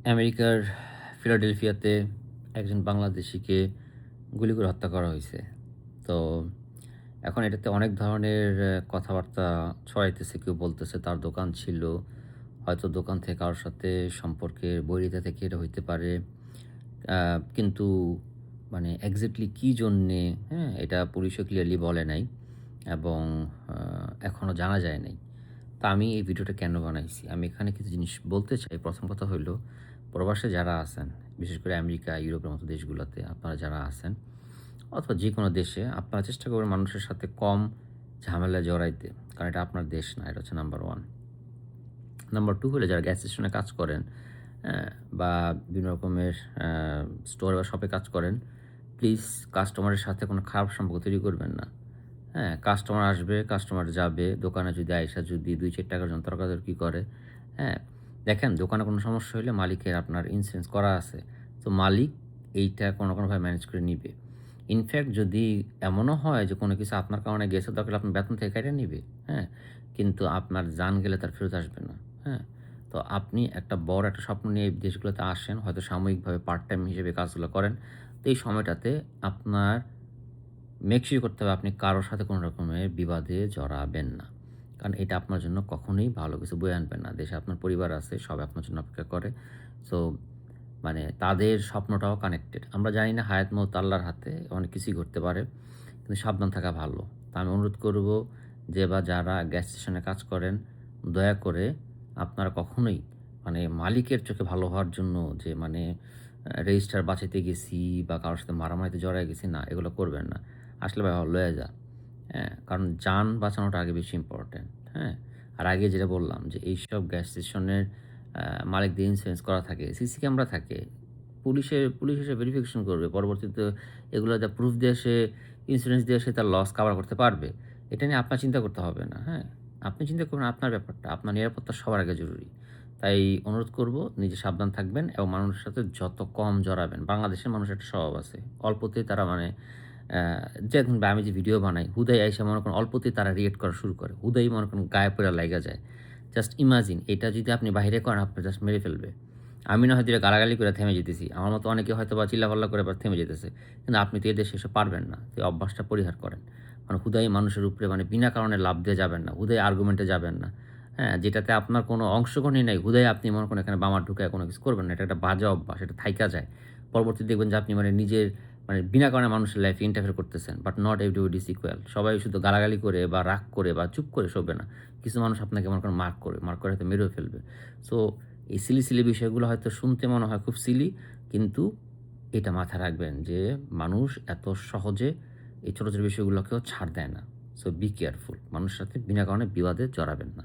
আমেরিকার ফিলাডেলফিয়াতে একজন বাংলাদেশিকে গুলি করে হত্যা করা হয়েছে। তো এখন এটাতে অনেক ধরনের কথাবার্তা ছড়াইতেছে। কেউ বলতেছে তার দোকান ছিল। হয়তো দোকান থেকে কারো সাথে সম্পর্কের বৈরিতা থেকে এটা হইতে পারে। আ কিন্তু মানে এক্সাক্টলি কি জন্যে, হ্যাঁ? এটা পুলিশও ক্লিয়ারলি বলে নাই এবং আ এখনো জানা যায় নাই। তো আমি এই ভিডিওটা কেন বানাইছি? আমি এখানে কিছু জিনিস বলতে চাই। ১ম কথা হইলো, প্রবাসে যারা আছেন, বিশেষ করে আমেরিকা, ইউরোপের মতো দেশগুলাতে আপনারা যারা আছেন অথবা যেকোনো দেশে আপনারা চেষ্টা করবেন মানুষের সাথে কম ঝামেলায় জড়াইতে। কারণ এটা আপনার দেশ না। এটা হচ্ছে নাম্বার 1। নাম্বার 2 হলো যারা গ্যাস স্টেশনে কাজ করেন, হ্যাঁ? বা বিভিন্ন রকমের আ স্টোরে বা শপে কাজ করেন, প্লিজ কাস্টমারের সাথে কোনো খারাপ সম্পর্ক তৈরি করবেন না। হ্যাঁ? কাস্টমার আসবে, কাস্টমার যাবে। দোকানে যদি আইসা যদি ৳২-৳৪ র জন্য তর্কাতর্কি করে, হ্যাঁ? দেখেন দোকানে কোনো সমস্যা হইলে মালিকের আপনার ইন্সুরেন্স করা আছে। তো মালিক এইটা কোনো না কোনোভাবে ম্যানেজ করে নিবে। ইনফেক্ট যদি এমনও হয় যে কোনো কিছু আপনার কারণে গেছে, দরকার হলে আপনার বেতন থেকে কাইটা নিবে, হ্যাঁ? কিন্তু আপনার জান গেলে তার ফেরত আসবে না, হ্যাঁ? তো আপনি একটা বড় একটা স্বপ্ন নিয়ে এই দেশগুলোতে আসেন, হয়তো সাময়িকভাবে পার্ট টাইম হিসেবে কাজগুলো করেন। তো এই সময়টাতে আপনার মেক সিউর করতে হবে আপনি কারো সাথে কোনো রকমের বিবাদে জড়াবেন না। কারণ এটা আপনার জন্য কখনোই ভালো কিছু বয়ে আনবে না। দেশে আপনার পরিবার আছে, সবাই আপনার জন্য অপেক্ষা করে। সো মানে তাদের স্বপ্নটাও কানেক্টেড। আমরা জানি না হায়াত মউত আল্লাহর হাতে, অনেক কিছুই ঘটতে পারে। কিন্তু সাবধান থাকা ভালো। তো আমি অনুরোধ করব যে বা যারা গ্যাস স্টেশনে কাজ করেন, দয়া করে আপনারা কখনোই মানে মালিকের চোখে ভালো হওয়ার জন্য যে মানে রেজিস্টার বাঁচাইতে গেছি বা কারো সাথে মারামারিতে জড়ায় গেছি, না এগুলো করবেন না। আসলে ভাই লয়ে যা। হ্যাঁ? কারণ যান বাঁচানোটা আগে বেশি ইম্পোর্টেন্ট। হ্যাঁ? আর আগে যেটা বললাম যে এইসব গ্যাস স্টেশনের আ মালিকদের ইন্সুরেন্স করা থাকে, সিসি ক্যামেরা থাকে। পুলিশ এসে ভেরিফিকেশন করবে। পরবর্তীতে এগুলো যা প্রুফ দিয়ে সে ইন্সুরেন্স দিয়ে সে তার লস কাভার করতে পারবে। এটা নিয়ে আপনার চিন্তা করতে হবে না। হ্যাঁ? আপনি চিন্তা করবেন আপনার ব্যাপারটা। আপনার নিরাপত্তা সবার আগে জরুরি। তাই অনুরোধ করব নিজে সাবধান থাকবেন এবং মানুষের সাথে যত কম জড়াবেন। বাংলাদেশের মানুষের একটা স্বভাব আছে। অল্পতেই তারা মানে অ্যা যেমন আমি যে ভিডিও বানাই, হুদাই আইসা মনে করেন অল্পতেই তারা রিঅ্যাক্ট করা শুরু করে। হুদাই মনে করেন গায়ে পইড়া লাইগা যায়। জাস্ট ইমাজিন এটা যদি আপনি বাহিরে করেন আপনার জাস্ট মেরে ফেলবে। আমি না হয় ২ টা গালাগালি করে থেমে যেতেছি। আমার মতো অনেকে হয়তোবা চিল্লাপাল্লা করে আবার থেমে যেতেছে। কিন্তু আপনি তো এদেশে এসে পারবেন না। তো এই অভ্যাসটা পরিহার করেন। মানে হুদাই মানুষের উপরে মানে বিনা কারণে লাফ দিয়ে যাবেন না। হুদাই আর্গুমেন্টে যাবেন না। হ্যাঁ? যেটাতে আপনার কোনো অংশগ্রহণই নাই। হুদাই আপনি মনে করেন এখানে বামার ঢুকায়া কোনো কিছু করবেন না। এটা একটা বাজে অভ্যাস। এটা থাইকা যায়। পরবর্তীতে দেখবেন যে আপনি মানে নিজের মানে বিনা কারণে মানুষের লাইফে ইন্টারফেয়ার করতেছেন। But not everybody is equal. সবাই শুধু গালাগালি করে বা রাগ করে বা চুপ করে শোবে না। কিছু মানুষ আপনাকে মনে করেন মার্ক করে। মার্ক করে হয়তো মেরেও ফেলবে। সো এই সিলি বিষয়গুলো হয়তো শুনতে মনে হয় খুব সিলি, কিন্তু এটা মাথায় রাখবেন যে মানুষ এত সহজে এই ছোট বিষয়গুলোকেও ছাড় দেয় না। So be careful. মানুষের সাথে বিনা কারণে বিবাদে জড়াবেন না।